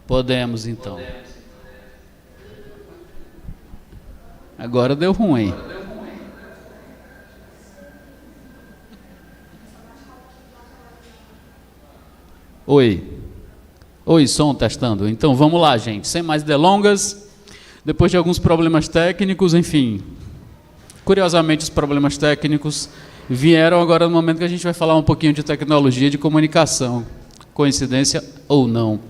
Podemos, então. Agora deu ruim. Oi. Oi, som testando. Então vamos lá, gente. Sem mais delongas, depois de alguns problemas técnicos, enfim. Curiosamente, os problemas técnicos vieram agora no momento que a gente vai falar um pouquinho de tecnologia de comunicação. Coincidência ou não.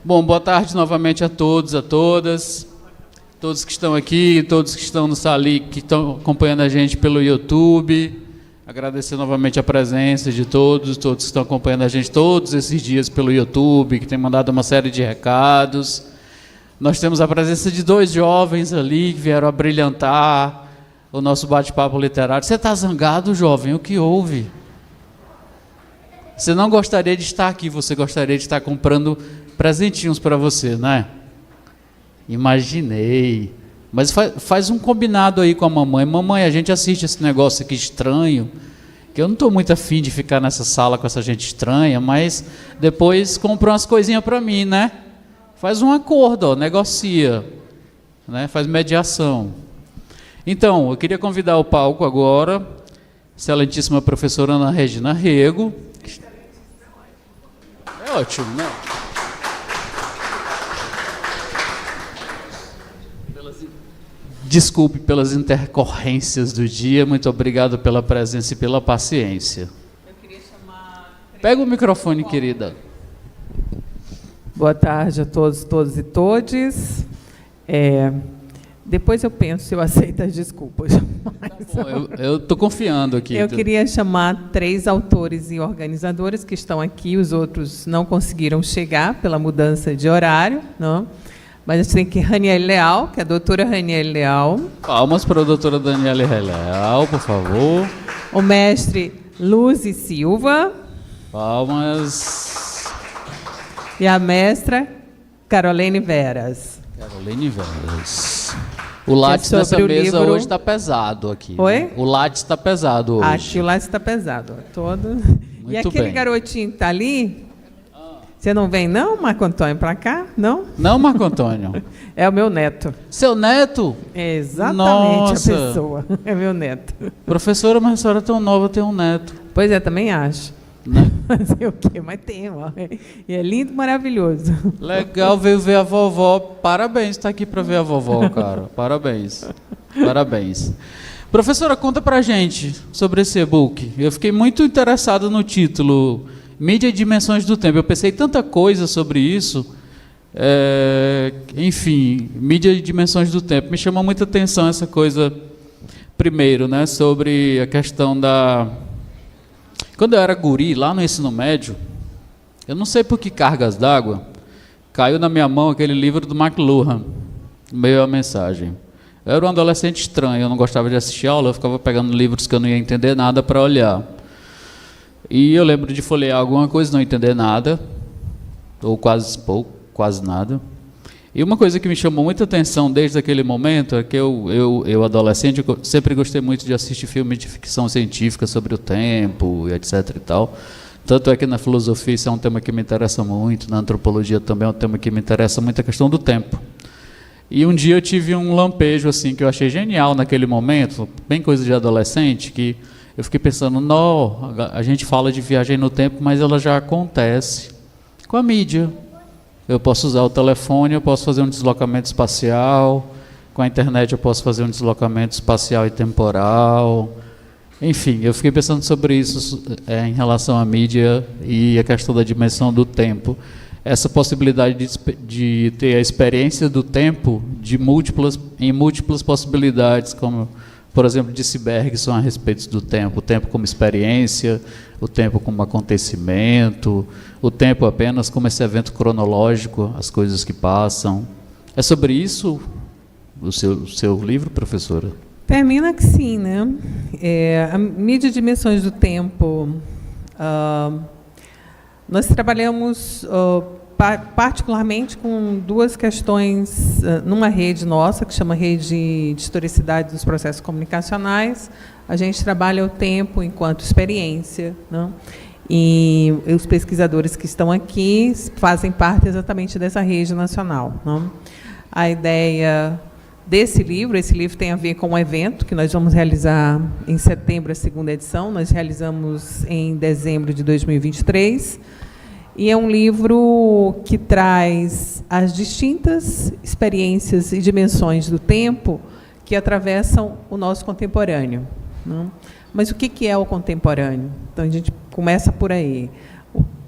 Bom, boa tarde novamente a todos, a todas. Todos que estão aqui, todos que estão no Sali, que estão acompanhando a gente pelo YouTube. Agradecer novamente a presença de todos que estão acompanhando a gente todos esses dias pelo YouTube, que tem mandado uma série de recados. Nós temos a presença de 2 jovens ali que vieram a brilhantar o nosso bate-papo literário. Você está zangado, jovem? O que houve? Você não gostaria de estar aqui, você gostaria de estar comprando presentinhos para você, não é? Imaginei. Mas faz um combinado aí com a mamãe. Mamãe, a gente assiste esse negócio aqui estranho, que eu não estou muito afim de ficar nessa sala com essa gente estranha, mas depois compra umas coisinhas para mim, né? Faz um acordo, ó, negocia, né? Faz mediação. Então, eu queria convidar ao palco agora, excelentíssima professora Ana Regina Rego. É ótimo, né? Desculpe pelas intercorrências do dia, muito obrigado pela presença e pela paciência. Eu queria chamar... Pega o microfone, querida. Boa tarde a todos e todes. Depois eu penso se eu aceito as desculpas. Tá bom, eu estou confiando aqui. Eu queria chamar 3 autores e organizadores que estão aqui, os outros não conseguiram chegar pela mudança de horário, não? Mas a gente tem aqui Raniele Leal, que é a doutora Raniele Leal. Palmas para a doutora Daniele Leal, por favor. O mestre Luzi Silva. Palmas. E a mestra Carolene Veras. Carolene Veras. O látis nessa mesa hoje está pesado aqui. Oi? Né? O látis está pesado hoje. Aqui o látis está pesado. Todo. Muito e aquele bem. garotinho que está ali... Você não vem não, Marco Antônio, para cá? Não? Não, Marco Antônio. É o meu neto. Seu neto? É exatamente. Nossa. A pessoa. É meu neto. Professora, mas a senhora é tão nova, tem um neto. Pois é, também acho. Né? Fazer o quê? Mas tem, ó. E é lindo, maravilhoso. Legal, veio ver a vovó. Parabéns, está aqui para ver a vovó, cara. Parabéns. Parabéns. Professora, conta pra gente sobre esse e-book. Eu fiquei muito interessado no título... Mídia e Dimensões do Tempo. Eu pensei tanta coisa sobre isso. Enfim, mídia e dimensões do tempo. Me chamou muita atenção essa coisa, primeiro, né, sobre a questão da... Quando eu era guri, lá no ensino médio, eu não sei por que cargas d'água, caiu na minha mão aquele livro do McLuhan, Meio a Mensagem. Eu era um adolescente estranho, eu não gostava de assistir aula, eu ficava pegando livros que eu não ia entender nada para olhar. E eu lembro de folhear alguma coisa, não entender nada, ou quase nada. E uma coisa que me chamou muita atenção desde aquele momento é que eu adolescente, eu sempre gostei muito de assistir filmes de ficção científica sobre o tempo, etc. e tal. Tanto é que na filosofia isso é um tema que me interessa muito, na antropologia também é um tema que me interessa muito, a questão do tempo. E um dia eu tive um lampejo assim, que eu achei genial naquele momento, bem coisa de adolescente, que... Eu fiquei pensando, não, a gente fala de viagem no tempo, mas ela já acontece com a mídia. Eu posso usar o telefone, eu posso fazer um deslocamento espacial, com a internet eu posso fazer um deslocamento espacial e temporal. Enfim, eu fiquei pensando sobre isso em relação à mídia e a questão da dimensão do tempo. Essa possibilidade de ter a experiência do tempo em múltiplas possibilidades, como... Por exemplo, disse Bergson a respeito do tempo, o tempo como experiência, o tempo como acontecimento, o tempo apenas como esse evento cronológico, as coisas que passam. É sobre isso o seu livro, professora? Termina que sim, né? A mídia de dimensões do tempo, nós trabalhamos particularmente com 2 questões numa rede nossa, que chama Rede de Historicidade dos Processos Comunicacionais. A gente trabalha o tempo enquanto experiência, não? E os pesquisadores que estão aqui fazem parte exatamente dessa rede nacional, não? A ideia desse livro, esse livro tem a ver com um evento que nós vamos realizar em setembro, a segunda edição, nós realizamos em dezembro de 2023, e é um livro que traz as distintas experiências e dimensões do tempo que atravessam o nosso contemporâneo, não? Mas o que é o contemporâneo? Então, a gente começa por aí.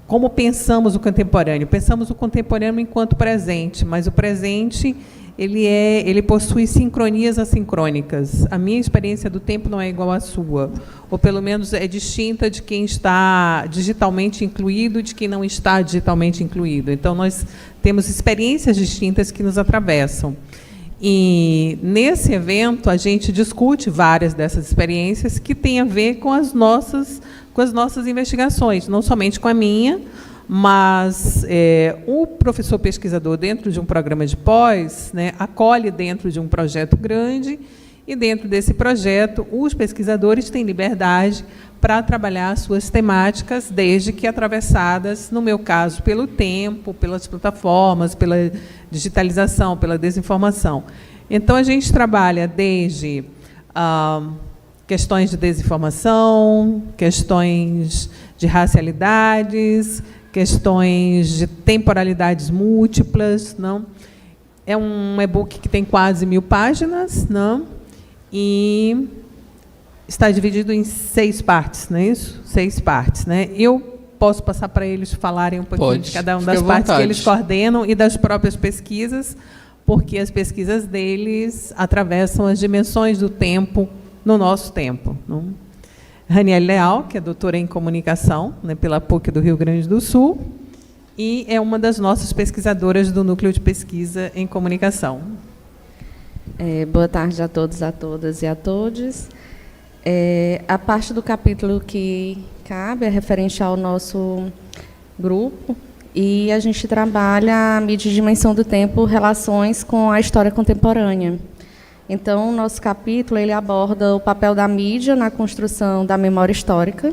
Como pensamos o contemporâneo? Pensamos o contemporâneo enquanto presente, mas o presente ele possui sincronias assincrônicas. A minha experiência do tempo não é igual à sua, ou pelo menos é distinta de quem está digitalmente incluído, de quem não está digitalmente incluído. Então, nós temos experiências distintas que nos atravessam. E, nesse evento, a gente discute várias dessas experiências que têm a ver com as nossas investigações, não somente com a minha, mas o professor pesquisador, dentro de um programa de pós, né, acolhe dentro de um projeto grande, e, dentro desse projeto, os pesquisadores têm liberdade para trabalhar suas temáticas, desde que atravessadas, no meu caso, pelo tempo, pelas plataformas, pela digitalização, pela desinformação. Então, a gente trabalha desde questões de desinformação, questões de racialidades, questões de temporalidades múltiplas, não? É um e-book que tem quase 1000 páginas, não? E está dividido em 6 partes, não é isso? 6 partes, né? Eu posso passar para eles falarem um pouquinho de cada uma das partes que eles coordenam e das próprias pesquisas, porque as pesquisas deles atravessam as dimensões do tempo no nosso tempo, não? Raniele Leal, que é doutora em comunicação, né, pela PUC do Rio Grande do Sul, e é uma das nossas pesquisadoras do Núcleo de Pesquisa em Comunicação. Boa tarde a todos, a todas e a todos. A parte do capítulo que cabe é referente ao nosso grupo, e a gente trabalha a mídia e dimensão do tempo, relações com a história contemporânea. Então, o nosso capítulo ele aborda o papel da mídia na construção da memória histórica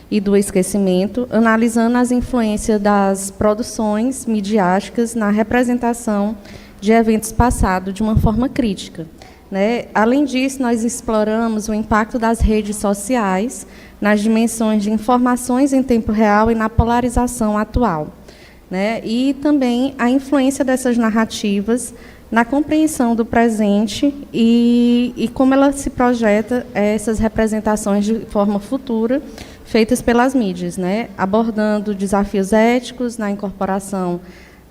e do esquecimento, analisando as influências das produções midiáticas na representação de eventos passados de uma forma crítica, né? Além disso, nós exploramos o impacto das redes sociais nas dimensões de informações em tempo real e na polarização atual, né? E também a influência dessas narrativas na compreensão do presente e como ela se projeta essas representações de forma futura, feitas pelas mídias, né? Abordando desafios éticos na incorporação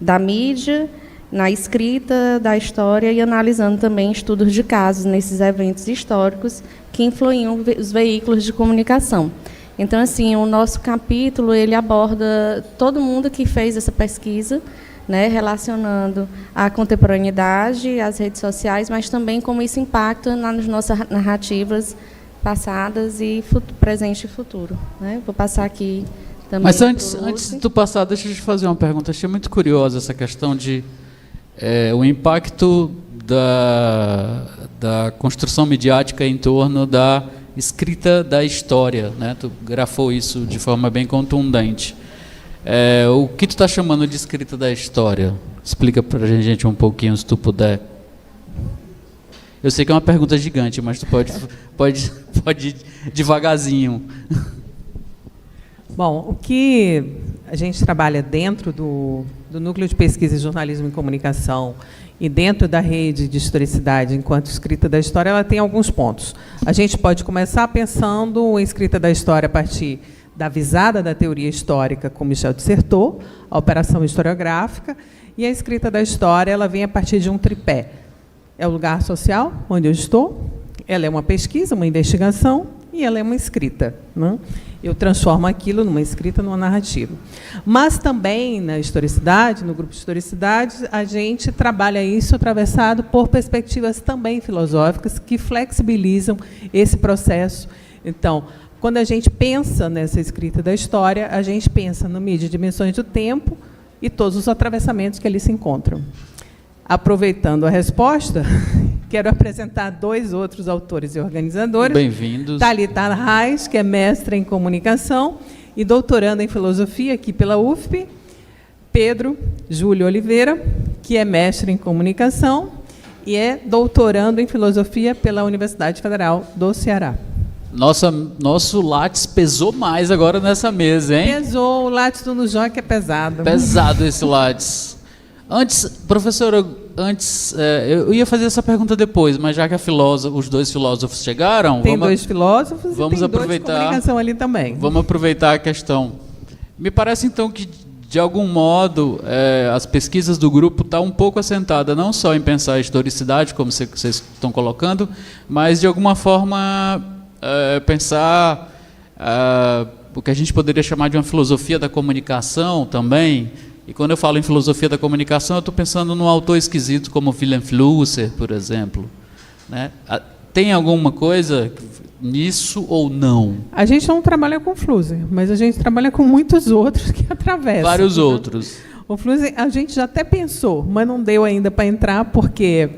da mídia, na escrita da história e analisando também estudos de casos nesses eventos históricos que influíam os veículos de comunicação. Então, assim, o nosso capítulo ele aborda todo mundo que fez essa pesquisa, né, relacionando a contemporaneidade, as redes sociais, mas também como isso impacta nas nossas narrativas passadas e presente e futuro, né? Vou passar aqui também. Mas antes de tu passar, deixa eu te fazer uma pergunta. Achei muito curiosa essa questão de o impacto da construção midiática em torno da escrita da história, né? Tu grafou isso de forma bem contundente. O que tu está chamando de escrita da história? Explica para a gente um pouquinho, se tu puder. Eu sei que é uma pergunta gigante, mas tu pode ir devagarzinho. Bom, o que a gente trabalha dentro do Núcleo de Pesquisa em Jornalismo e Comunicação e dentro da rede de historicidade enquanto escrita da história, ela tem alguns pontos. A gente pode começar pensando em escrita da história a partir da visada da teoria histórica com Michel de Certeau, a operação historiográfica, e a escrita da história ela vem a partir de um tripé. É o lugar social onde eu estou, ela é uma pesquisa, uma investigação, e ela é uma escrita, né? Eu transformo aquilo numa escrita, numa narrativa. Mas também, na historicidade, no grupo de historicidade, a gente trabalha isso atravessado por perspectivas também filosóficas que flexibilizam esse processo. Então, quando a gente pensa nessa escrita da história, a gente pensa no mídia dimensões do tempo e todos os atravessamentos que ali se encontram. Aproveitando a resposta, quero apresentar 2 outros autores e organizadores. Bem-vindos. Thalita Arraes, que é mestra em comunicação, E doutorando em filosofia aqui pela UFP, Pedro Júlio Oliveira, que é mestre em comunicação e é doutorando em filosofia pela Universidade Federal do Ceará. Nosso Lattes pesou mais agora nessa mesa, hein? Pesou, o Lattes do Nujoc é pesado. Pesado esse Lattes. Professora, eu ia fazer essa pergunta depois, mas já que os dois filósofos chegaram... Tem dois filósofos vamos e tem aproveitar, dois de comunicação ali também. Vamos aproveitar a questão. Me parece, então, que, de algum modo, as pesquisas do grupo estão um pouco assentadas, não só em pensar a historicidade, como vocês estão colocando, mas, de alguma forma, pensar o que a gente poderia chamar de uma filosofia da comunicação também. E quando eu falo em filosofia da comunicação, eu estou pensando num autor esquisito como Wilhelm Flusser, por exemplo. Né? Tem alguma coisa nisso ou não? A gente não trabalha com Flusser, mas a gente trabalha com muitos outros que atravessam. Vários outros. O Flusser a gente já até pensou, mas não deu ainda para entrar, porque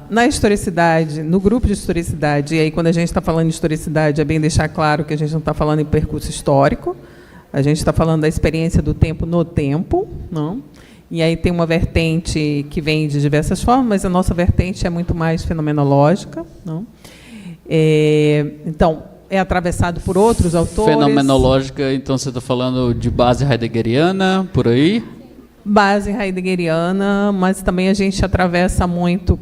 na historicidade, no grupo de historicidade, e aí quando a gente está falando de historicidade, é bem deixar claro que a gente não está falando em percurso histórico, a gente está falando da experiência do tempo no tempo, não? E aí tem uma vertente que vem de diversas formas, mas a nossa vertente é muito mais fenomenológica, não? Então, é atravessado por outros autores. Fenomenológica, então você está falando de base heideggeriana, por aí? Base heideggeriana, mas também a gente atravessa muito.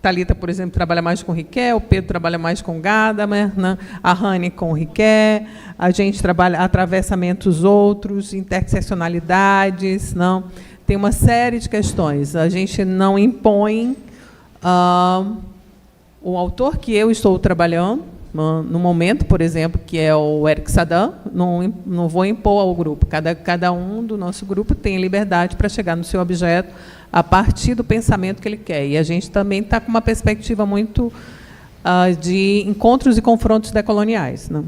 Thalita, por exemplo, trabalha mais com Riquet, o Pedro trabalha mais com Gadamer, né? A Rani com Riquet, a gente trabalha atravessamentos outros, interseccionalidades, não? Tem uma série de questões. A gente não impõe o autor que eu estou trabalhando, no momento, por exemplo, que é o Eric Sadan, não vou impor ao grupo. Cada um do nosso grupo tem liberdade para chegar no seu objeto a partir do pensamento que ele quer. E a gente também está com uma perspectiva muito de encontros e confrontos decoloniais, né,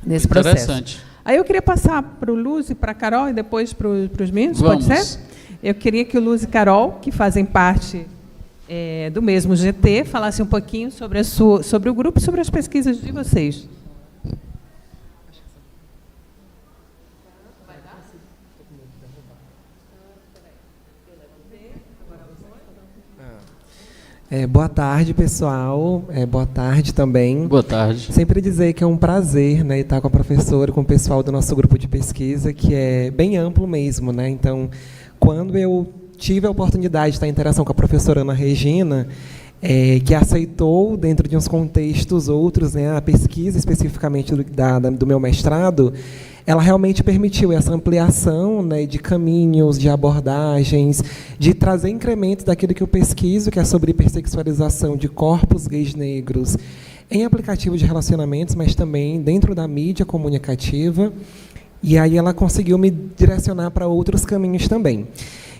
nesse processo. Interessante. Aí eu queria passar para o Luz e para a Carol e depois para os meninos, pode ser? Eu queria que o Luz e Carol, que fazem parte do mesmo GT, falassem um pouquinho sobre o grupo e sobre as pesquisas de vocês. Boa tarde, pessoal. Boa tarde também. Boa tarde. Sempre dizer que é um prazer, né, estar com a professora, com o pessoal do nosso grupo de pesquisa, que é bem amplo mesmo, né? Então, quando eu tive a oportunidade de estar em interação com a professora Ana Regina, que aceitou, dentro de uns contextos outros, né, a pesquisa especificamente do meu mestrado, ela realmente permitiu essa ampliação, né, de caminhos, de abordagens, de trazer incrementos daquilo que eu pesquiso, que é sobre hipersexualização de corpos gays negros em aplicativo de relacionamentos, mas também dentro da mídia comunicativa. E aí ela conseguiu me direcionar para outros caminhos também.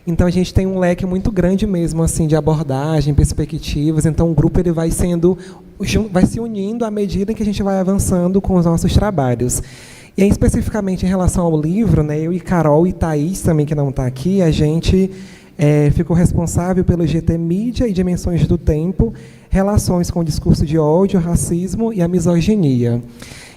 Então, a gente tem um leque muito grande mesmo, assim, de abordagem, perspectivas. Então, o grupo ele vai se unindo à medida em que a gente vai avançando com os nossos trabalhos. E, aí, especificamente, em relação ao livro, né, eu e Carol e Thaís, também, que não está aqui, a gente ficou responsável pelo GT Mídia e Dimensões do Tempo, relações com o discurso de ódio, racismo e a misoginia.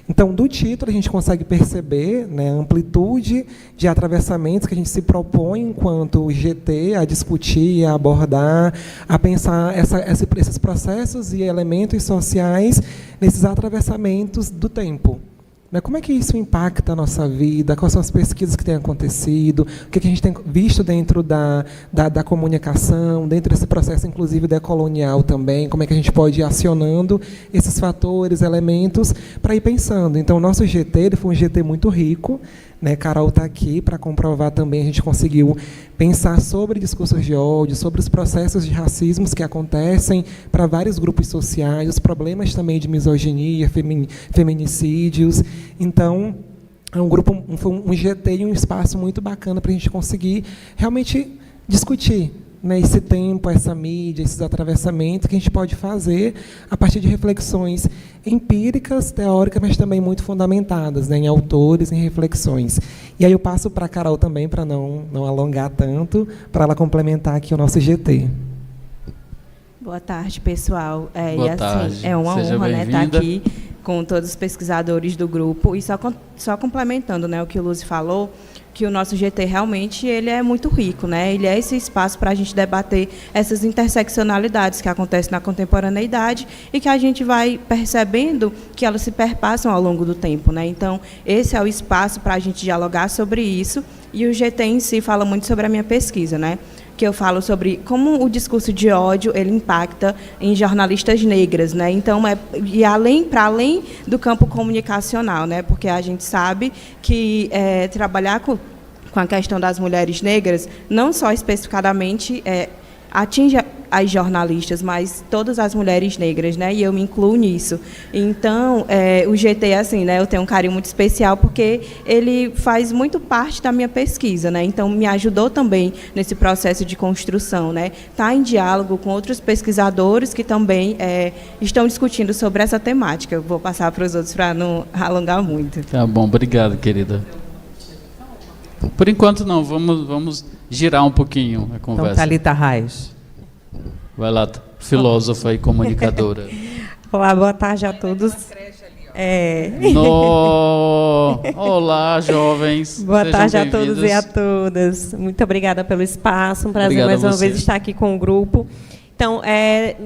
Então, do título, a gente consegue perceber, né, a amplitude de atravessamentos que a gente se propõe enquanto GT a discutir, a abordar, a pensar esses processos e elementos sociais nesses atravessamentos do tempo. Como é que isso impacta a nossa vida? Quais são as pesquisas que têm acontecido? O que a gente tem visto dentro da comunicação, dentro desse processo, inclusive, decolonial também? Como é que a gente pode ir acionando esses fatores, elementos, para ir pensando? Então, o nosso GT ele foi um GT muito rico, né? Carol está aqui para comprovar também. A gente conseguiu pensar sobre discursos de ódio, sobre os processos de racismos que acontecem para vários grupos sociais, os problemas também de misoginia, feminicídios. Então, é foi um GT e um espaço muito bacana para a gente conseguir realmente discutir, né, esse tempo, essa mídia, esses atravessamentos que a gente pode fazer a partir de reflexões empíricas, teóricas, mas também muito fundamentadas, né, em autores, em reflexões. E aí eu passo para a Carol também, para não alongar tanto, para ela complementar aqui o nosso GT. Boa tarde, pessoal. Boa tarde. É uma Seja honra, né, estar aqui com todos os pesquisadores do grupo. E só complementando, né, o que o Luzi falou, que o nosso GT realmente ele é muito rico, né? Ele é esse espaço para a gente debater essas interseccionalidades que acontecem na contemporaneidade e que a gente vai percebendo que elas se perpassam ao longo do tempo, né? Então, esse é o espaço para a gente dialogar sobre isso, e o GT em si fala muito sobre a minha pesquisa, né? Que eu falo sobre como o discurso de ódio ele impacta em jornalistas negras, né? Então, para além do campo comunicacional, né? Porque a gente sabe que trabalhar com a questão das mulheres negras, não só especificadamente atinge as jornalistas, mas todas as mulheres negras, né? E eu me incluo nisso. Então, o GT, assim, né? Eu tenho um carinho muito especial porque ele faz muito parte da minha pesquisa, né? Então, me ajudou também nesse processo de construção, né? Tá em diálogo com outros pesquisadores que também estão discutindo sobre essa temática. Eu vou passar para os outros para não alongar muito. Tá bom, obrigado, querida. Por enquanto não, vamos girar um pouquinho a conversa. Então, Thalita Reis. Vai lá, filósofa e comunicadora. Olá, boa tarde a todos. Olá, jovens. Boa Sejam tarde a todos bem-vindos. e a todas. Muito obrigada pelo espaço, um prazer Obrigado mais a uma você. vez estar aqui com o grupo. Então,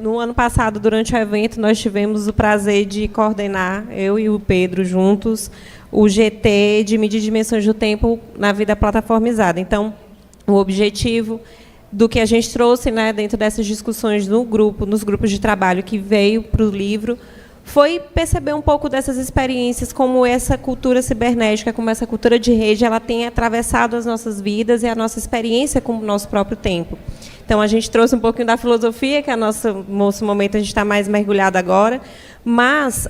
no ano passado, durante o evento, nós tivemos o prazer de coordenar, eu e o Pedro juntos, o GT de Mídia e Dimensões do Tempo na vida plataformizada. Então, o objetivo do que a gente trouxe, né, dentro dessas discussões no grupo, nos grupos de trabalho que veio para o livro, foi perceber um pouco dessas experiências, como essa cultura cibernética, como essa cultura de rede, ela tem atravessado as nossas vidas e a nossa experiência com o nosso próprio tempo. Então, a gente trouxe um pouquinho da filosofia, que é o nosso momento, a gente está mais mergulhado agora, mas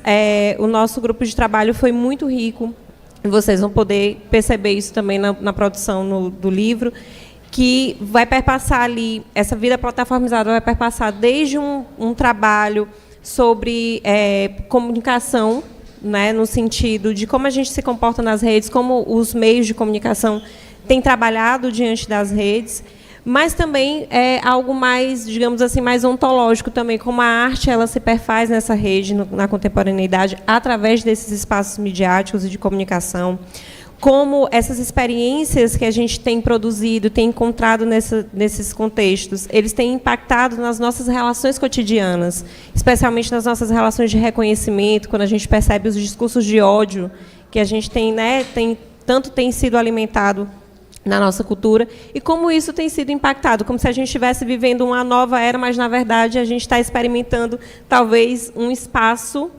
o nosso grupo de trabalho foi muito rico, e vocês vão poder perceber isso também na produção do livro, que vai perpassar ali, essa vida plataformizada vai perpassar desde um trabalho sobre comunicação, né, no sentido de como a gente se comporta nas redes, como os meios de comunicação têm trabalhado diante das redes, mas também algo mais, digamos assim, mais ontológico também, como a arte ela se perfaz nessa rede, na contemporaneidade, através desses espaços midiáticos e de comunicação, como essas experiências que a gente tem produzido, tem encontrado nesses contextos, eles têm impactado nas nossas relações cotidianas, especialmente nas nossas relações de reconhecimento, quando a gente percebe os discursos de ódio que a gente tem, né, tem sido alimentado na nossa cultura, e como isso tem sido impactado, como se a gente estivesse vivendo uma nova era, mas, na verdade, a gente está experimentando, talvez, um espaço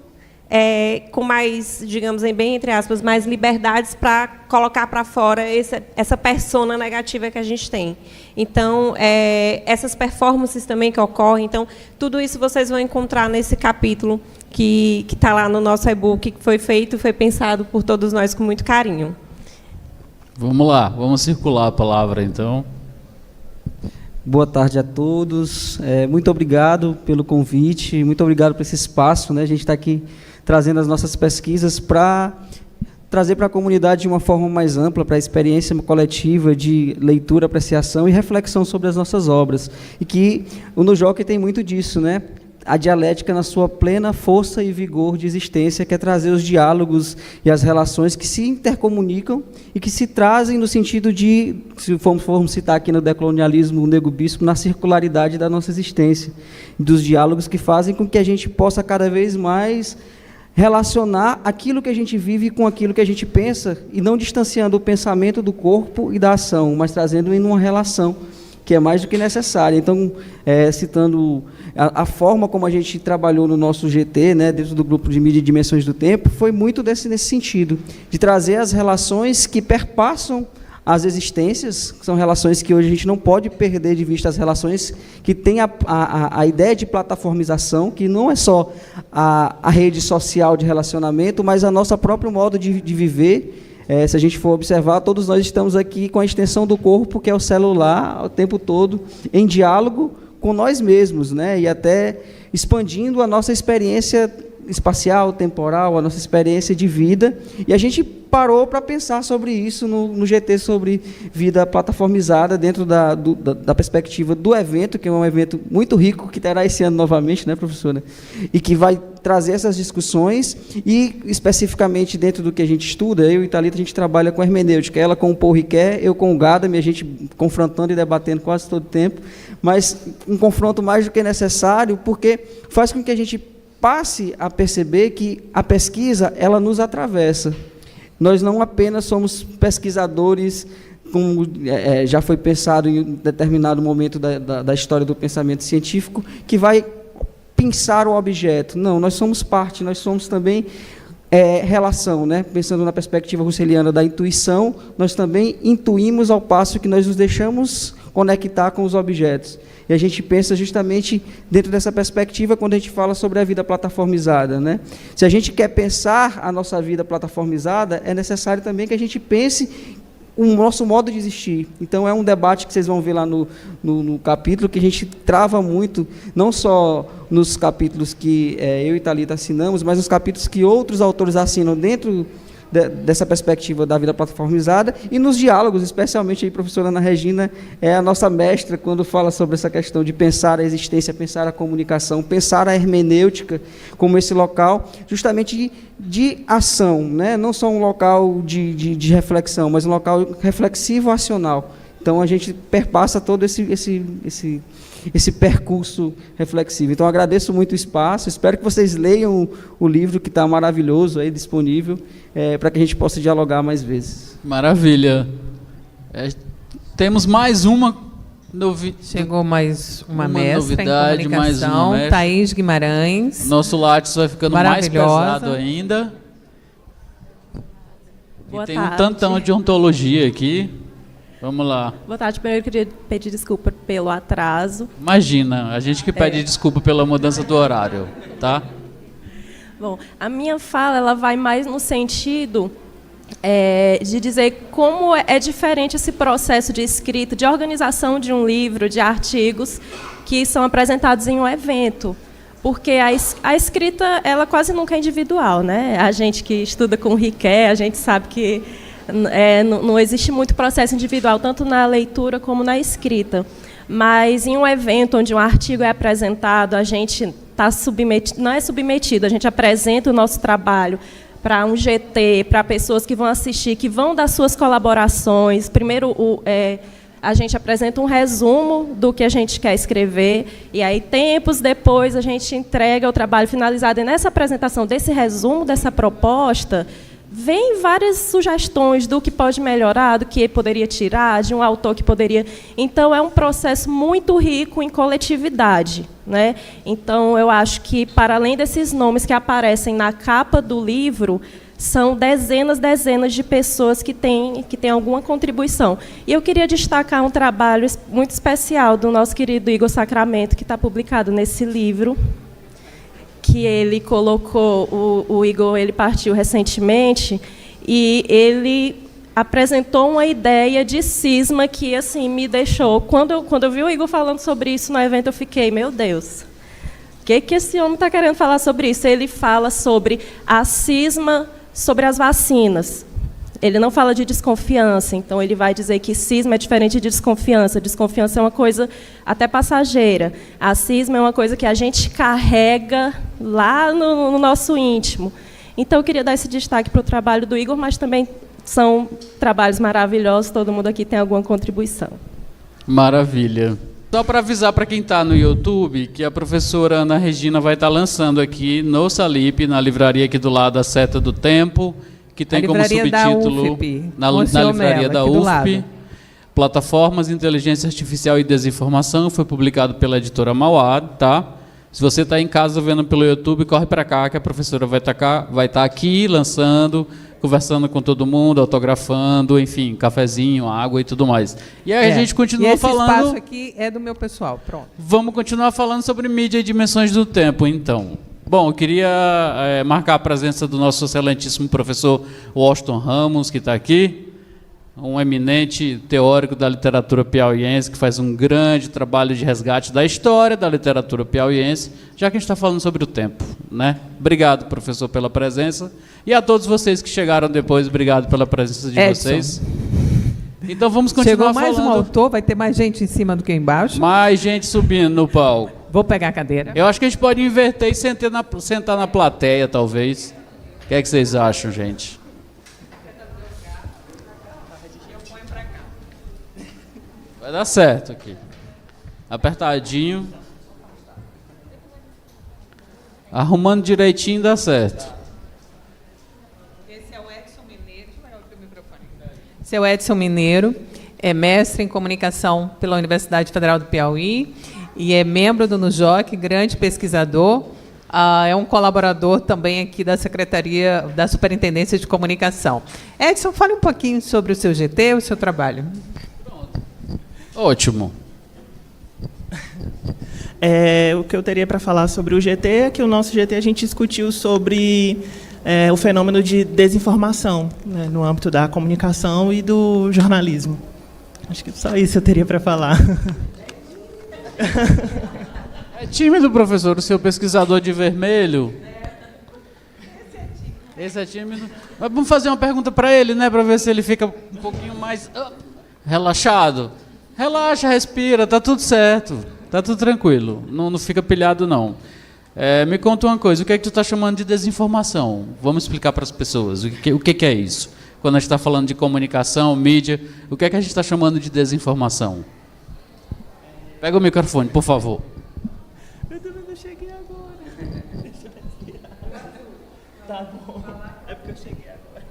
com mais, digamos, bem entre aspas, mais liberdades para colocar para fora essa persona negativa que a gente tem. Então, essas performances também que ocorrem, então, tudo isso vocês vão encontrar nesse capítulo que está lá no nosso e-book, que foi pensado por todos nós com muito carinho. Vamos lá, vamos circular a palavra, então. Boa tarde a todos. Muito obrigado pelo convite, muito obrigado por esse espaço, né? A gente está aqui trazendo as nossas pesquisas para trazer para a comunidade de uma forma mais ampla, para a experiência coletiva de leitura, apreciação e reflexão sobre as nossas obras. E que o NUJOC tem muito disso, né? A dialética na sua plena força e vigor de existência, que é trazer os diálogos e as relações que se intercomunicam e que se trazem no sentido de, se formos citar aqui no decolonialismo, o Nego Bispo, na circularidade da nossa existência, dos diálogos que fazem com que a gente possa cada vez mais relacionar aquilo que a gente vive com aquilo que a gente pensa, e não distanciando o pensamento do corpo e da ação, mas trazendo em uma relação que é mais do que necessária. Então, citando a forma como a gente trabalhou no nosso GT, né, dentro do grupo de mídia e dimensões do tempo, foi muito nesse sentido, de trazer as relações que perpassam as existências, que são relações que hoje a gente não pode perder de vista, as relações que têm a ideia de plataformização, que não é só a rede social de relacionamento, mas a nosso próprio modo de viver. Se a gente for observar, todos nós estamos aqui com a extensão do corpo, que é o celular, o tempo todo, em diálogo com nós mesmos, né? E até expandindo a nossa experiência espacial, temporal, a nossa experiência de vida. E a gente parou para pensar sobre isso no GT, sobre vida plataformizada, dentro da perspectiva do evento, que é um evento muito rico, que terá esse ano novamente, né, professora? E que vai trazer essas discussões e, especificamente, dentro do que a gente estuda, eu e Thalita, a gente trabalha com hermenêutica, ela com o Paul Ricoeur, eu com o Gadamer, a gente confrontando e debatendo quase todo o tempo, mas um confronto mais do que necessário, porque faz com que a gente passe a perceber que a pesquisa, ela nos atravessa. Nós não apenas somos pesquisadores, como já foi pensado em um determinado momento da história do pensamento científico, que vai pensar o objeto. Não, nós somos parte, nós somos também relação, né? Pensando na perspectiva russeliana da intuição, nós também intuímos ao passo que nós nos deixamos conectar com os objetos. E a gente pensa justamente dentro dessa perspectiva quando a gente fala sobre a vida plataformizada, né? Se a gente quer pensar a nossa vida plataformizada, é necessário também que a gente pense o nosso modo de existir. Então, é um debate que vocês vão ver lá no capítulo, que a gente trava muito, não só nos capítulos que eu e Thalita assinamos, mas nos capítulos que outros autores assinam dentro dessa perspectiva da vida plataformizada, e nos diálogos, especialmente a professora Ana Regina é a nossa mestra quando fala sobre essa questão de pensar a existência, pensar a comunicação, pensar a hermenêutica como esse local justamente de ação, né? Não só um local de reflexão, mas um local reflexivo-acional. Então, a gente perpassa todo esse percurso reflexivo. Então, agradeço muito o espaço, espero que vocês leiam o livro, que está maravilhoso, aí disponível, para que a gente possa dialogar mais vezes. Maravilha. Temos mais uma novidade. Chegou mais uma mestra novidade, em comunicação, mais uma mestra. Thaís Guimarães. Nosso Lattes vai ficando mais pesado ainda. Boa e tem tarde. um tantão de ontologia aqui. Vamos lá. Boa tarde. Primeiro eu queria pedir desculpa pelo atraso. Imagina, a gente que pede desculpa pela mudança do horário, tá? Bom, a minha fala ela vai mais no sentido de dizer como é diferente esse processo de escrita, de organização de um livro, de artigos que são apresentados em um evento. Porque a escrita ela quase nunca é individual, né? A gente que estuda com Ricoeur, a gente sabe que não existe muito processo individual, tanto na leitura como na escrita. Mas em um evento onde um artigo é apresentado, a gente está submetido, não é submetido, a gente apresenta o nosso trabalho para um GT, para pessoas que vão assistir, que vão dar suas colaborações. Primeiro, a gente apresenta um resumo do que a gente quer escrever, e aí, tempos depois, a gente entrega o trabalho finalizado. E nessa apresentação desse resumo, dessa proposta, vem várias sugestões do que pode melhorar, do que poderia tirar, de um autor que poderia... Então, é um processo muito rico em coletividade, né? Então, eu acho que, para além desses nomes que aparecem na capa do livro, são dezenas de pessoas que têm alguma contribuição. E eu queria destacar um trabalho muito especial do nosso querido Igor Sacramento, que está publicado nesse livro, que ele colocou, o Igor ele partiu recentemente, e ele apresentou uma ideia de cisma que assim, me deixou... Quando eu vi o Igor falando sobre isso no evento, eu fiquei, meu Deus, o que esse homem está querendo falar sobre isso? Ele fala sobre a cisma sobre as vacinas. Ele não fala de desconfiança, então ele vai dizer que cisma é diferente de desconfiança. Desconfiança é uma coisa até passageira. A cisma é uma coisa que a gente carrega lá no nosso íntimo. Então, eu queria dar esse destaque para o trabalho do Igor, mas também são trabalhos maravilhosos, todo mundo aqui tem alguma contribuição. Maravilha. Só para avisar para quem está no YouTube que a professora Ana Regina vai estar lançando aqui no Salip, na livraria aqui do lado, A Seta do Tempo, que tem como subtítulo na livraria da UFP, Plataformas, Inteligência Artificial e Desinformação, foi publicado pela editora Mauá, tá? Se você está em casa vendo pelo YouTube, corre para cá, que a professora vai estar aqui lançando, conversando com todo mundo, autografando, enfim, cafezinho, água e tudo mais. E aí a gente continua falando... Esse espaço aqui é do meu pessoal, pronto. Vamos continuar falando sobre mídia e dimensões do tempo, então. Bom, eu queria marcar a presença do nosso excelentíssimo professor Washington Ramos, que está aqui, um eminente teórico da literatura piauiense, que faz um grande trabalho de resgate da história da literatura piauiense, já que a gente está falando sobre o tempo, né? Obrigado, professor, pela presença. E a todos vocês que chegaram depois, obrigado pela presença de vocês. Então vamos continuar falando. Chegou mais um autor, vai ter mais gente em cima do que embaixo. Mais gente subindo no palco. Vou pegar a cadeira. Eu acho que a gente pode inverter e sentar na plateia, talvez. O que é que vocês acham, gente? Vai dar certo aqui. Apertadinho. Arrumando direitinho dá certo. Esse é o Edson Mineiro. Deixa eu pegar o microfone. Esse é o Edson Mineiro, é mestre em comunicação pela Universidade Federal do Piauí e é membro do NUJOC, grande pesquisador. É um colaborador também aqui da Secretaria da Superintendência de Comunicação. Edson, fale um pouquinho sobre o seu GT, o seu trabalho. Ótimo. O que eu teria para falar sobre o GT é que o nosso GT a gente discutiu sobre o fenômeno de desinformação, né, no âmbito da comunicação e do jornalismo. Acho que só isso eu teria para falar. É tímido, professor, o seu pesquisador de vermelho. Esse é tímido. Mas vamos fazer uma pergunta para ele, né, para ver se ele fica um pouquinho mais relaxado. Relaxa, respira, tá tudo certo, tá tudo tranquilo, não fica pilhado não. Me conta uma coisa, o que é que tu está chamando de desinformação? Vamos explicar para as pessoas o que é isso. Quando a gente está falando de comunicação, mídia, o que é que a gente está chamando de desinformação? Pega o microfone, por favor. Eu também não cheguei agora. Deixa eu ver. Tá bom. É porque eu cheguei agora.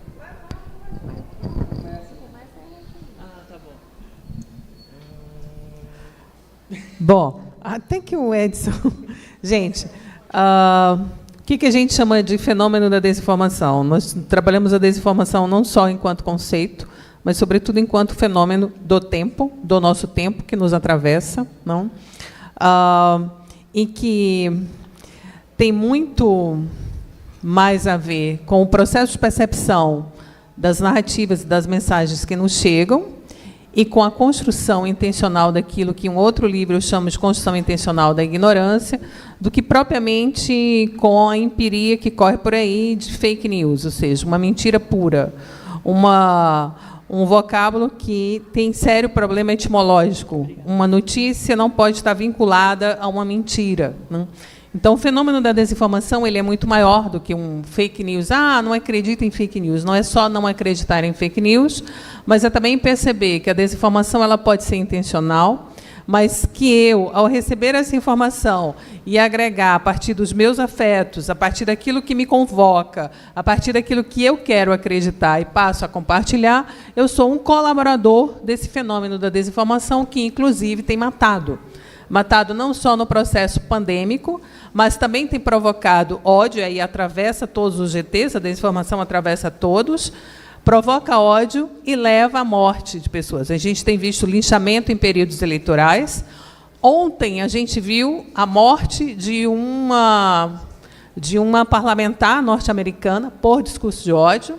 Tá bom. Bom, até que o Edson... Gente, o que a gente chama de fenômeno da desinformação? Nós trabalhamos a desinformação não só enquanto conceito, mas, sobretudo, enquanto fenômeno do tempo, do nosso tempo, que nos atravessa, não? E que tem muito mais a ver com o processo de percepção das narrativas e das mensagens que nos chegam e com a construção intencional daquilo que em um outro livro eu chamo de construção intencional da ignorância, do que propriamente com a empiria que corre por aí de fake news, ou seja, uma mentira pura, um vocábulo que tem sério problema etimológico. Uma notícia não pode estar vinculada a uma mentira, né? Então, o fenômeno da desinformação ele é muito maior do que um fake news. Não acredita em fake news. Não é só não acreditar em fake news, mas é também perceber que a desinformação ela pode ser intencional, mas que eu, ao receber essa informação e agregar a partir dos meus afetos, a partir daquilo que me convoca, a partir daquilo que eu quero acreditar e passo a compartilhar, eu sou um colaborador desse fenômeno da desinformação que, inclusive, tem matado não só no processo pandêmico, mas também tem provocado ódio, aí atravessa todos os GTs, a desinformação atravessa todos, provoca ódio e leva à morte de pessoas. A gente tem visto linchamento em períodos eleitorais. Ontem a gente viu a morte de uma parlamentar norte-americana por discurso de ódio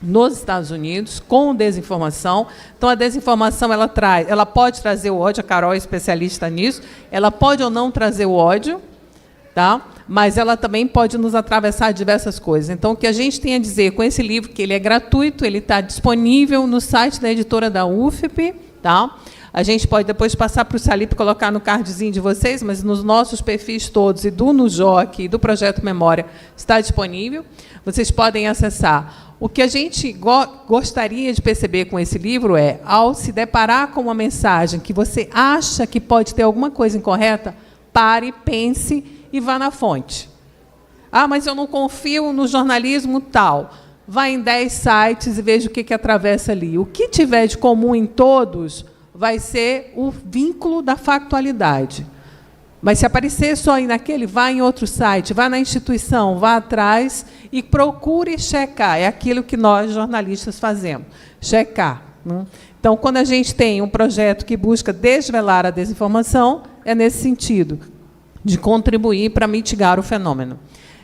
nos Estados Unidos, com desinformação. Então, a desinformação ela pode trazer o ódio, a Carol é especialista nisso, ela pode ou não trazer o ódio, tá? Mas ela também pode nos atravessar diversas coisas. Então, o que a gente tem a dizer com esse livro, que ele é gratuito, ele está disponível no site da editora da UFP, tá? A gente pode depois passar para o Salip e colocar no cardzinho de vocês, mas nos nossos perfis todos, e do NUJOC, e do Projeto Memória, está disponível. Vocês podem acessar. O que a gente gostaria de perceber com esse livro é, ao se deparar com uma mensagem que você acha que pode ter alguma coisa incorreta, pare, pense e vá na fonte. Mas eu não confio no jornalismo tal. Vá em 10 sites e veja o que atravessa ali. O que tiver de comum em todos vai ser o vínculo da factualidade. Mas se aparecer só aí naquele, vá em outro site, vá na instituição, vá atrás e procure checar. É aquilo que nós, jornalistas, fazemos, checar, né? Então, quando a gente tem um projeto que busca desvelar a desinformação, é nesse sentido, de contribuir para mitigar o fenômeno.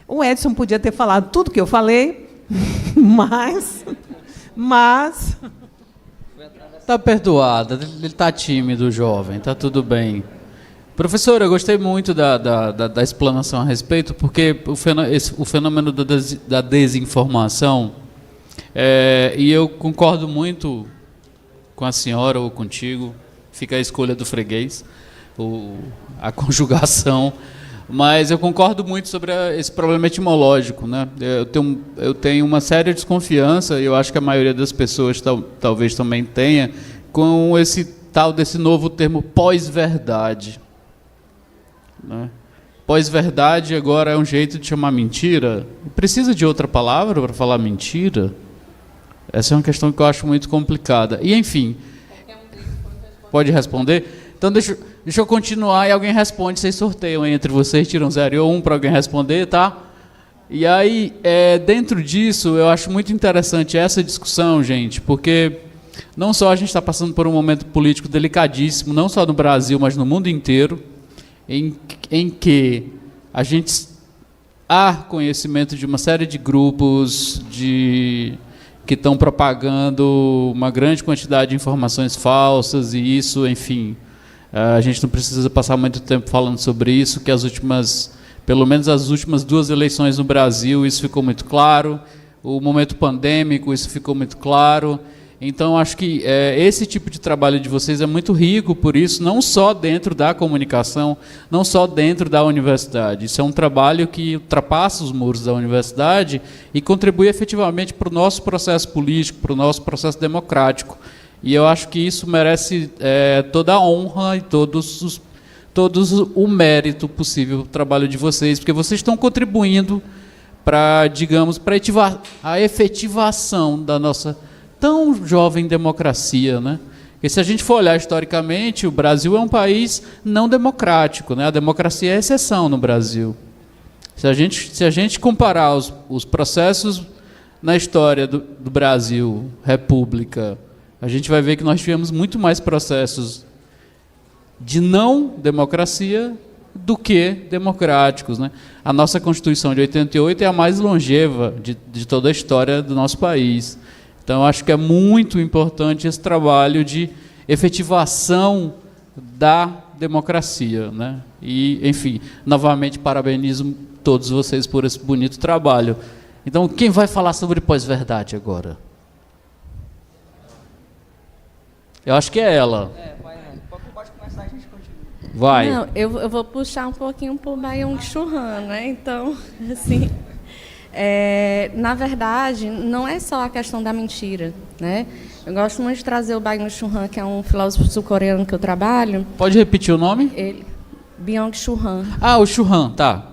O Edson podia ter falado tudo que eu falei, mas Está perdoado, ele está tímido, jovem, está tudo bem. Professora, eu gostei muito da explanação a respeito, porque o fenômeno da desinformação, e eu concordo muito com a senhora ou contigo, fica a escolha do freguês, a conjugação, mas eu concordo muito sobre esse problema etimológico, né? Eu tenho uma séria desconfiança, e eu acho que a maioria das pessoas talvez também tenha, com esse tal desse novo termo pós-verdade, né? Pós-verdade agora é um jeito de chamar mentira. Precisa de outra palavra para falar mentira? Essa é uma questão que eu acho muito complicada. E, enfim, pode responder? Então, deixa eu continuar e alguém responde. Vocês sorteiam entre vocês, tiram 0 ou 1 para alguém responder, tá? E aí, dentro disso, eu acho muito interessante essa discussão, gente, porque não só a gente está passando por um momento político delicadíssimo, não só no Brasil, mas no mundo inteiro, em que a gente há conhecimento de uma série de grupos que estão propagando uma grande quantidade de informações falsas, e isso, enfim, a gente não precisa passar muito tempo falando sobre isso, que pelo menos as últimas 2 eleições no Brasil, isso ficou muito claro, o momento pandêmico, isso ficou muito claro. Então, acho que esse tipo de trabalho de vocês é muito rico, por isso, não só dentro da comunicação, não só dentro da universidade. Isso é um trabalho que ultrapassa os muros da universidade e contribui efetivamente para o nosso processo político, para o nosso processo democrático. E eu acho que isso merece toda a honra e todos o mérito possível do trabalho de vocês, porque vocês estão contribuindo para, digamos, para a efetivação da nossa tão jovem democracia, né? Porque se a gente for olhar historicamente, o Brasil é um país não democrático, né? A democracia é a exceção no Brasil. Se a gente comparar os processos na história do Brasil, república, a gente vai ver que nós tivemos muito mais processos de não democracia do que democráticos, né? A nossa Constituição de 88 é a mais longeva de toda a história do nosso país. Então, eu acho que é muito importante esse trabalho de efetivação da democracia, né? E, enfim, novamente, parabenizo todos vocês por esse bonito trabalho. Então, quem vai falar sobre pós-verdade agora? Eu acho que é ela. Pode começar, a gente continua. Vai. Não, eu vou puxar um pouquinho para o Byung-Chul Han, né? Então, assim... na verdade, não é só a questão da mentira, né? Eu gosto muito de trazer o Byung-Chul Han, que é um filósofo sul-coreano que eu trabalho. Pode repetir o nome? Byung-Chul Han. Ah, o Chul Han, tá.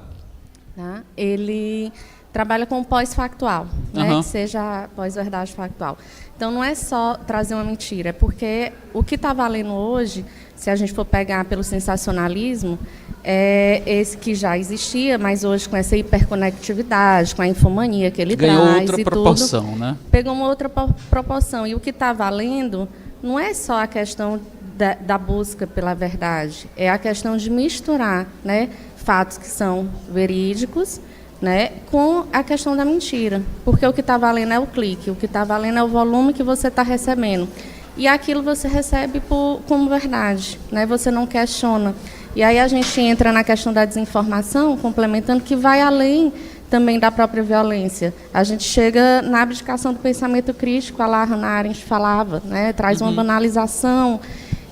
Ele trabalha com pós-factual, né? Que seja pós-verdade factual. Então, não é só trazer uma mentira, porque o que está valendo hoje, se a gente for pegar pelo sensacionalismo, é esse que já existia, mas hoje com essa hiperconectividade, com a infomania que ele ganhou traz outra e proporção, tudo, né? Pegou uma outra proporção. E o que está valendo não é só a questão da busca pela verdade, é a questão de misturar, né, fatos que são verídicos, né, com a questão da mentira. Porque o que está valendo é o clique, o que está valendo é o volume que você está recebendo. E aquilo você recebe como verdade, né? Você não questiona. E aí a gente entra na questão da desinformação, complementando, que vai além também da própria violência. A gente chega na abdicação do pensamento crítico, a lá Hannah Arendt falava, né? Traz uma banalização.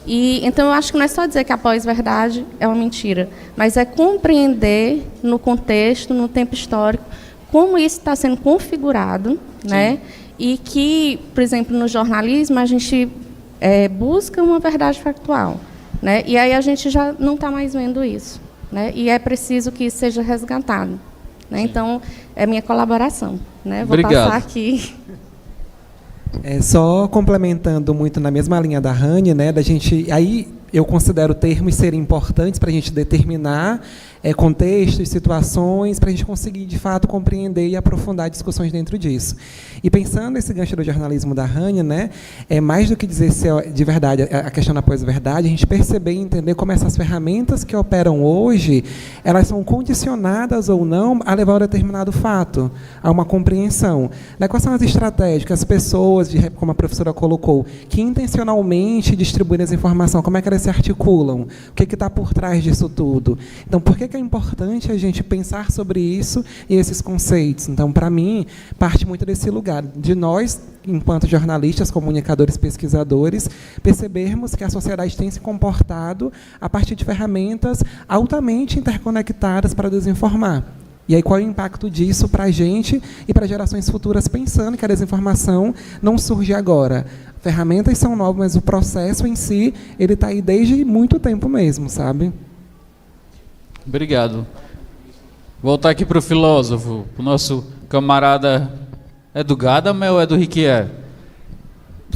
E, então, eu acho que não é só dizer que a pós-verdade é uma mentira, mas é compreender no contexto, no tempo histórico, como isso está sendo configurado, né? E que, por exemplo, no jornalismo, a gente busca uma verdade factual, né? E aí a gente já não está mais vendo isso, né? E é preciso que isso seja resgatado, né? Então, é minha colaboração, né? Vou passar aqui. Só complementando muito na mesma linha da Rani, né? Da gente, aí eu considero termos serem importantes para a gente determinar contextos, situações, para a gente conseguir, de fato, compreender e aprofundar discussões dentro disso. E pensando nesse gancho do jornalismo da Rani, né, mais do que dizer se é de verdade a questão da pós-verdade, a gente perceber e entender como essas ferramentas que operam hoje, elas são condicionadas ou não a levar a um determinado fato, a uma compreensão. Né, quais são as estratégias que as pessoas, como a professora colocou, que intencionalmente distribuem essa informação, como é que elas elas se articulam? O que está por trás disso tudo? Então, por que é importante a gente pensar sobre isso e esses conceitos? Então, para mim, parte muito desse lugar, de nós, enquanto jornalistas, comunicadores, pesquisadores, percebermos que a sociedade tem se comportado a partir de ferramentas altamente interconectadas para desinformar. E aí, qual é o impacto disso para a gente e para gerações futuras, pensando que a desinformação não surge agora? Ferramentas são novas, mas o processo em si, ele está aí desde muito tempo mesmo, sabe? Obrigado. Voltar aqui para o filósofo, para o nosso camarada... É do Gadamer ou é do Riquier?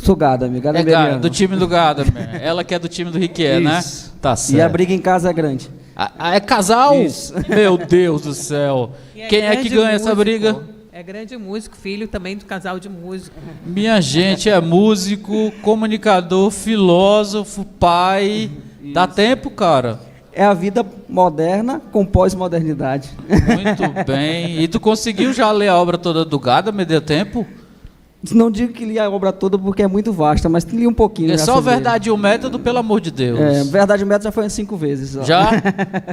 Sou Gadamer, É do time do Gadamer. Ela que é do time do Riquier, né? Tá certo. E a briga em casa é grande. É casal? Isso. Meu Deus do céu. Quem é que ganha essa briga? É grande músico, filho também do casal de músico. Minha gente, é músico, comunicador, filósofo, pai. Isso. Dá tempo, cara? É a vida moderna com pós-modernidade. Muito bem. E tu conseguiu já ler a obra toda do Gadamer? Deu tempo? Não digo que li a obra toda porque é muito vasta, mas li um pouquinho. É só Verdade e o Método, pelo amor de Deus. Verdade e o Método já foi 5 vezes. Ó. Já?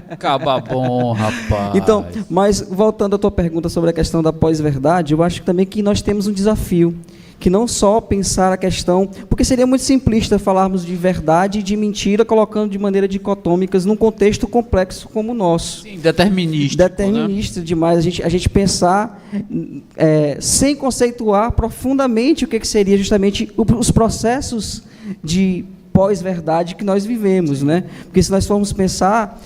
Acaba bom, rapaz. Então, mas voltando à tua pergunta sobre a questão da pós-verdade, eu acho também que nós temos um desafio, que não só pensar a questão, porque seria muito simplista falarmos de verdade e de mentira, colocando de maneira dicotômicas num contexto complexo como o nosso. Sim, determinístico. Determinista, né? Demais. A gente pensar sem conceituar profundamente o que seria justamente os processos de pós-verdade que nós vivemos, né? Porque se nós formos pensar,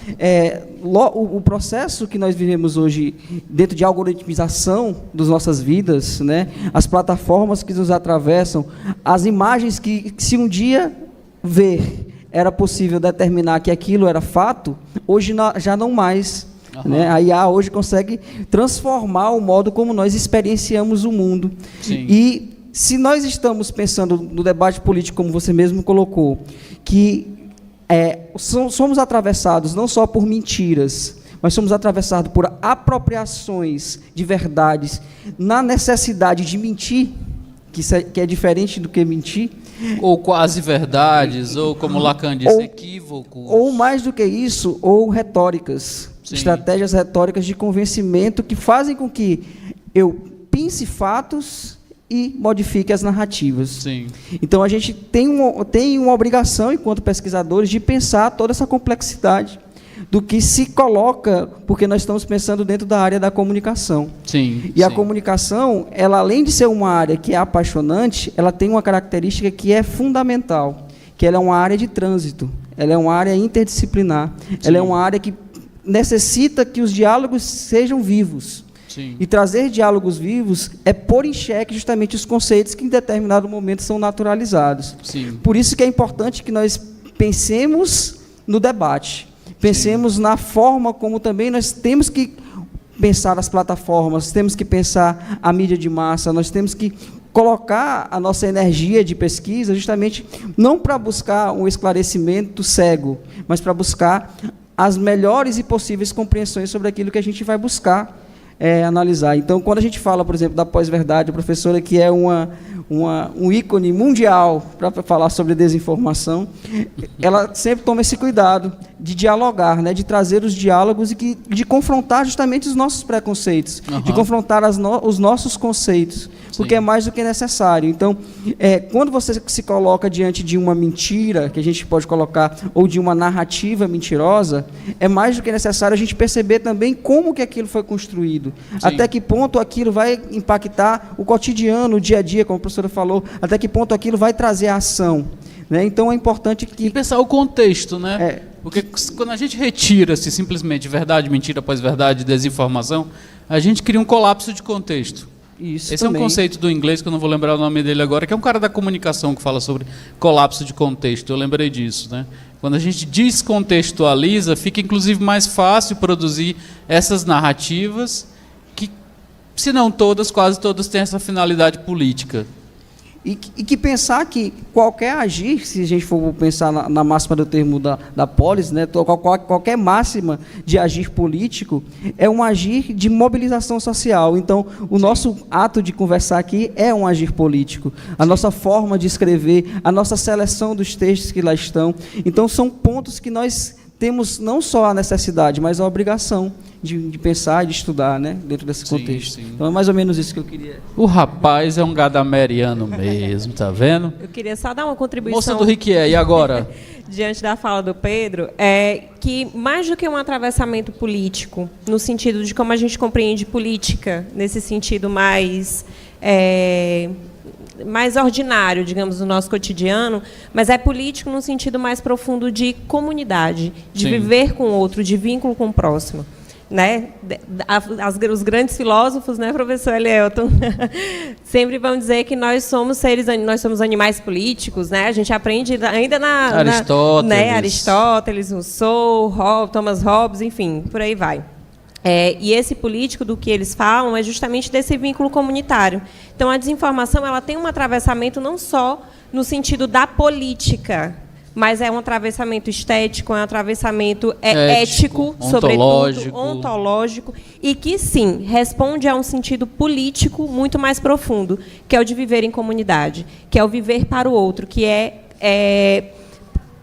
o processo que nós vivemos hoje dentro de algoritmização das nossas vidas, né? As plataformas que nos atravessam, as imagens que se um dia era possível determinar que aquilo era fato, hoje já não mais. Uhum. Né? A IA hoje consegue transformar o modo como nós experienciamos o mundo. Sim. E se nós estamos pensando no debate político, como você mesmo colocou, que somos atravessados não só por mentiras, mas somos atravessados por apropriações de verdades na necessidade de mentir, que é diferente do que mentir. Ou quase verdades, ou como Lacan disse, equívocos. Ou mais do que isso, ou retóricas. Sim. Estratégias retóricas de convencimento que fazem com que eu pense fatos e modifique as narrativas. Sim. Então, a gente tem uma obrigação, enquanto pesquisadores, de pensar toda essa complexidade do que se coloca, porque nós estamos pensando dentro da área da comunicação. Sim, e a comunicação, ela, além de ser uma área que é apaixonante, ela tem uma característica que é fundamental, que ela é uma área de trânsito, ela é uma área interdisciplinar, ela é uma área que necessita que os diálogos sejam vivos. Sim. E trazer diálogos vivos é pôr em xeque justamente os conceitos que em determinado momento são naturalizados. Sim. Por isso que é importante que nós pensemos no debate, pensemos na forma como também nós temos que pensar as plataformas, temos que pensar a mídia de massa, nós temos que colocar a nossa energia de pesquisa justamente não para buscar um esclarecimento cego, mas para buscar as melhores e possíveis compreensões sobre aquilo que a gente vai buscar analisar. Então, quando a gente fala, por exemplo, da pós-verdade, a professora que é um ícone mundial para falar sobre desinformação, ela sempre toma esse cuidado de dialogar, né, de trazer os diálogos e de confrontar justamente os nossos preconceitos, de confrontar os nossos conceitos, porque é mais do que necessário. Então, quando você se coloca diante de uma mentira, que a gente pode colocar, ou de uma narrativa mentirosa, é mais do que necessário a gente perceber também como que aquilo foi construído, até que ponto aquilo vai impactar o cotidiano, o dia a dia, como a professora falou, até que ponto aquilo vai trazer a ação. Né? Então, é importante que... E pensar o contexto, né? Porque quando a gente retira-se simplesmente verdade, mentira, pós-verdade, desinformação, a gente cria um colapso de contexto. Isso Esse também. é um conceito do inglês, que eu não vou lembrar o nome dele agora, que é um cara da comunicação que fala sobre colapso de contexto. Eu lembrei disso, né? Quando a gente descontextualiza, fica inclusive mais fácil produzir essas narrativas que, se não todas, quase todas têm essa finalidade política. E que pensar que qualquer agir, se a gente for pensar na máxima do termo da polis, né, qualquer máxima de agir político é um agir de mobilização social. Então, o nosso ato de conversar aqui é um agir político. A nossa forma de escrever, a nossa seleção dos textos que lá estão. Então, são pontos que nós temos não só a necessidade, mas a obrigação de pensar e de estudar, né, dentro desse contexto. Sim. Então é mais ou menos isso que eu queria. O rapaz é um gadameriano mesmo, tá vendo? Eu queria só dar uma contribuição. Moça do Riquier, e agora? Diante da fala do Pedro, é que mais do que um atravessamento político, no sentido de como a gente compreende política, nesse sentido mais ordinário, digamos, do nosso cotidiano, mas é político no sentido mais profundo de comunidade, de viver com o outro, de vínculo com o próximo. Né? Os grandes filósofos, né, professor Elielton, sempre vão dizer que nós somos animais políticos, né? A gente aprende ainda Aristóteles, Rousseau, Thomas Hobbes, enfim, por aí vai. E esse político do que eles falam é justamente desse vínculo comunitário. Então, a desinformação ela tem um atravessamento não só no sentido da política, mas é um atravessamento estético, é um atravessamento ético, sobretudo, ontológico, e que, sim, responde a um sentido político muito mais profundo, que é o de viver em comunidade, que é o viver para o outro, que é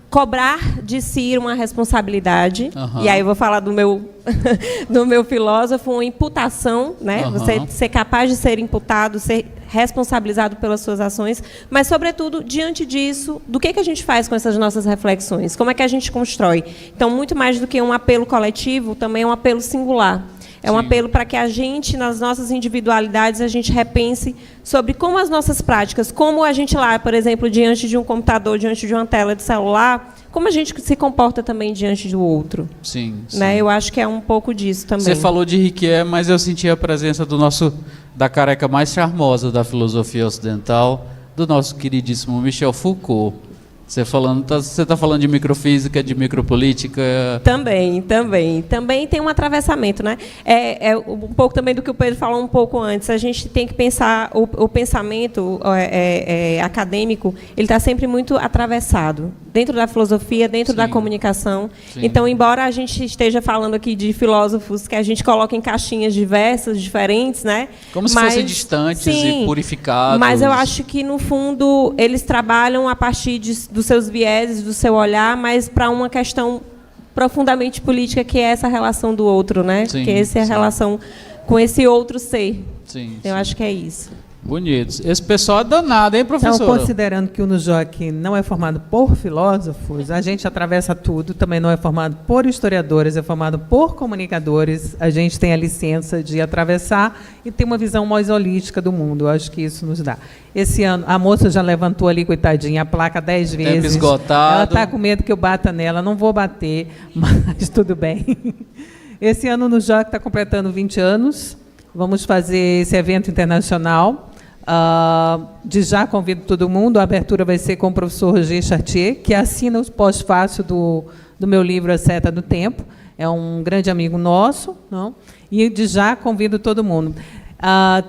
cobrar de si uma responsabilidade, e aí eu vou falar do meu filósofo, uma imputação, né? Você ser capaz de ser imputado, ser responsabilizado pelas suas ações, mas, sobretudo, diante disso, do que a gente faz com essas nossas reflexões? Como é que a gente constrói? Então, muito mais do que um apelo coletivo, também é um apelo singular. É um apelo para que a gente, nas nossas individualidades, a gente repense sobre como as nossas práticas, como a gente lá, por exemplo, diante de um computador, diante de uma tela de celular, como a gente se comporta também diante do outro. Sim. Né? Eu acho que é um pouco disso também. Você falou de Riquier, mas eu senti a presença da careca mais charmosa da filosofia ocidental, do nosso queridíssimo Michel Foucault. Você está falando de microfísica, de micropolítica? Também tem um atravessamento, né? É um pouco também do que o Pedro falou um pouco antes. A gente tem que pensar o pensamento acadêmico, ele está sempre muito atravessado dentro da filosofia, dentro da comunicação. Sim. Então, embora a gente esteja falando aqui de filósofos que a gente coloca em caixinhas diversas, diferentes, né? Como se fossem distantes e purificados. Mas eu acho que, no fundo, eles trabalham a partir dos seus vieses, do seu olhar, mas para uma questão profundamente política, que é essa relação do outro, né? Que essa é a relação com esse outro ser. Eu acho que é isso. Bonitos. Esse pessoal é danado, hein, professora? Então, considerando que o NUJOC não é formado por filósofos, a gente atravessa tudo, também não é formado por historiadores, é formado por comunicadores, a gente tem a licença de atravessar e ter uma visão mais holística do mundo. Eu acho que isso nos dá. Esse ano, a moça já levantou ali, coitadinha, a placa 10 vezes. Tempo esgotado. Ela está com medo que eu bata nela, não vou bater, mas tudo bem. Esse ano o NUJOC está completando 20 anos, vamos fazer esse evento internacional. De já convido todo mundo, a abertura vai ser com o professor Roger Chartier, que assina os pós-fácil do meu livro A Seta do Tempo, é um grande amigo nosso, não? E de já convido todo mundo.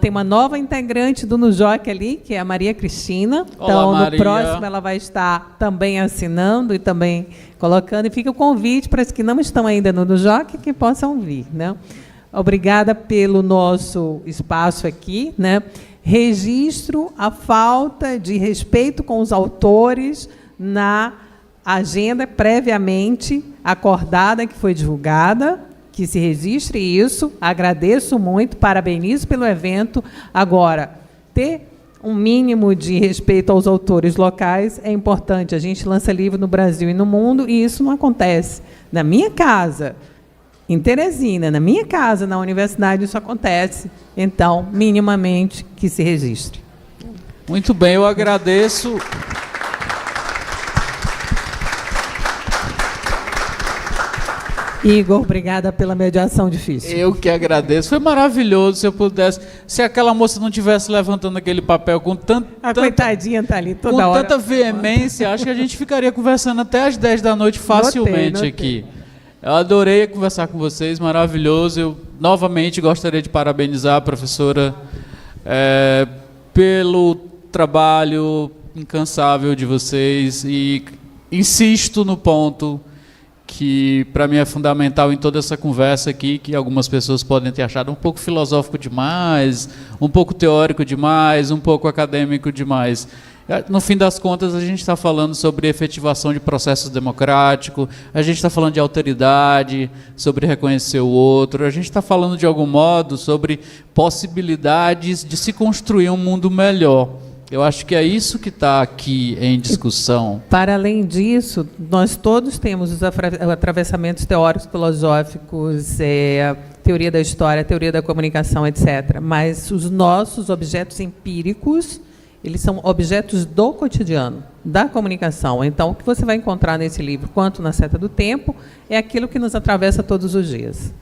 Tem uma nova integrante do NUJOC ali, que é a Maria Cristina. Olá, então, Maria. No próximo, ela vai estar também assinando e também colocando. E fica o convite para os que não estão ainda no NUJOC, que possam vir, né? Obrigada pelo nosso espaço aqui, né? Registro a falta de respeito com os autores na agenda previamente acordada, que foi divulgada, que se registre isso. Agradeço muito, parabenizo pelo evento. Agora, ter um mínimo de respeito aos autores locais é importante. A gente lança livro no Brasil e no mundo, e isso não acontece. Na minha casa, em Teresina, na minha casa, na universidade, isso acontece. Então, minimamente, que se registre. Muito bem, eu agradeço. Igor, obrigada pela mediação difícil. Eu que agradeço. Foi maravilhoso. Se eu pudesse... Se aquela moça não tivesse levantando aquele papel com coitadinha está ali toda hora. Com tanta veemência, acho que a gente ficaria conversando até às 10 da noite facilmente notei. Aqui. Eu adorei conversar com vocês, maravilhoso. Eu, novamente, gostaria de parabenizar a professora pelo trabalho incansável de vocês e insisto no ponto que para mim é fundamental em toda essa conversa aqui, que algumas pessoas podem ter achado um pouco filosófico demais, um pouco teórico demais, um pouco acadêmico demais. No fim das contas, a gente está falando sobre efetivação de processos democráticos, a gente está falando de alteridade, sobre reconhecer o outro, a gente está falando, de algum modo, sobre possibilidades de se construir um mundo melhor. Eu acho que é isso que está aqui em discussão. Para além disso, nós todos temos os atravessamentos teóricos, filosóficos, teoria da história, teoria da comunicação, etc. Mas os nossos objetos empíricos, eles são objetos do cotidiano, da comunicação. Então, o que você vai encontrar nesse livro, quanto na Seta do Tempo, é aquilo que nos atravessa todos os dias.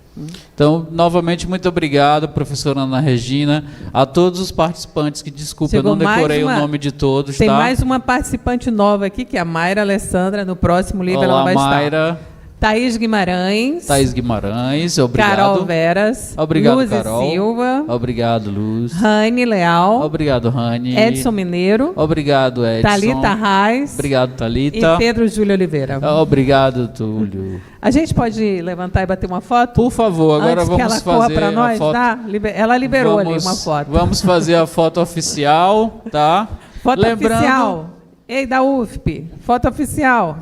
Então, novamente, muito obrigado, professora Ana Regina, a todos os participantes, que desculpa, eu não decorei o nome de todos. Tem tá? mais uma participante nova aqui, que é a Mayra Alessandra. No próximo livro Olá, ela vai Mayra. estar. Thaís Guimarães. Thaís Guimarães, obrigado. Carol Veras. Obrigado, Luz Carol. Silva. Obrigado, Luz. Rani Leal. Obrigado, Rani. Edson Mineiro. Obrigado, Edson. Thalita Reis. Obrigado, Thalita. E Pedro Júlio Oliveira. Obrigado, Túlio. A gente pode levantar e bater uma foto? Por favor, agora Antes vamos que ela fazer corra para nós, a foto. tá? Ela liberou ali uma foto. Vamos fazer a foto oficial, tá? Foto Lembrando, oficial. Ei, da UFP. Foto oficial.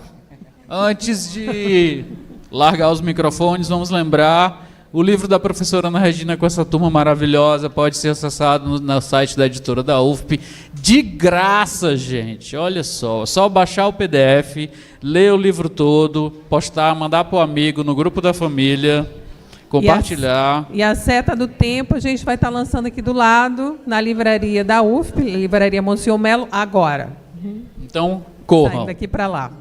antes de largar os microfones, vamos lembrar, o livro da professora Ana Regina com essa turma maravilhosa pode ser acessado no site da editora da UFP, de graça, gente. Olha só baixar o PDF, ler o livro todo, postar, mandar para o amigo, no grupo da família, compartilhar. E a Seta do Tempo a gente vai estar lançando aqui do lado, na livraria da UFP, livraria Monsenhor Melo, agora. Então, corram. Saindo daqui para lá.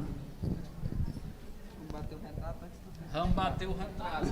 Vamos bater o retrato.